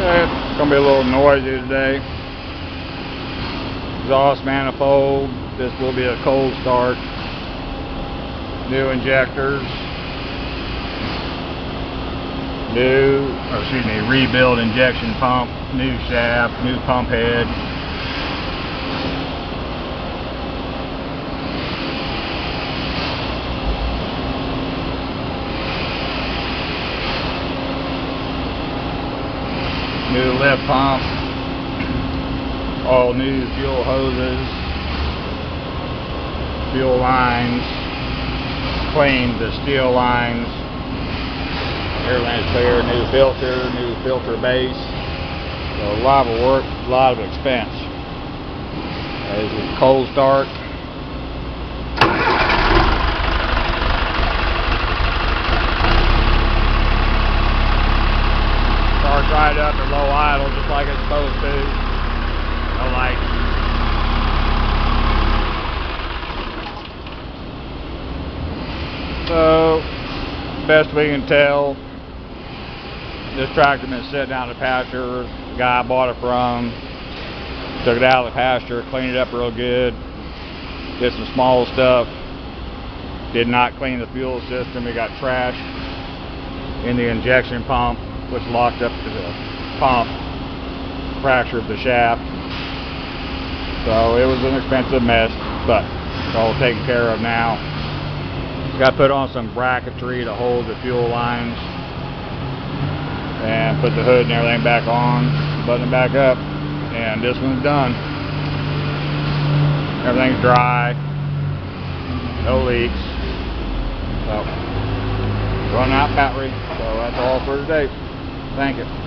It's gonna be a little noisy today. Exhaust manifold. This will be a cold start. New injectors. Rebuild injection pump. New shaft. New pump head. New lift pump, all new fuel hoses, fuel lines, cleaned the steel lines, everything's clear, new filter base, so a lot of work, a lot of expense. This is cold start. Starts right up at low idle just like it's supposed to. No lights. So, best we can tell, this tractor been sitting out in the pasture. The guy I bought it from took it out of the pasture, cleaned it up real good, did some small stuff. Did not clean the fuel system. It got trash in the injection pump, which locked up the pump, fractured the shaft. So it was an expensive mess, but it's all taken care of now. Got to put on some bracketry to hold the fuel lines and put the hood and everything back on, button it back up, and this one's done. Everything's dry, no leaks. So running out battery. So that's all for today. Thank you.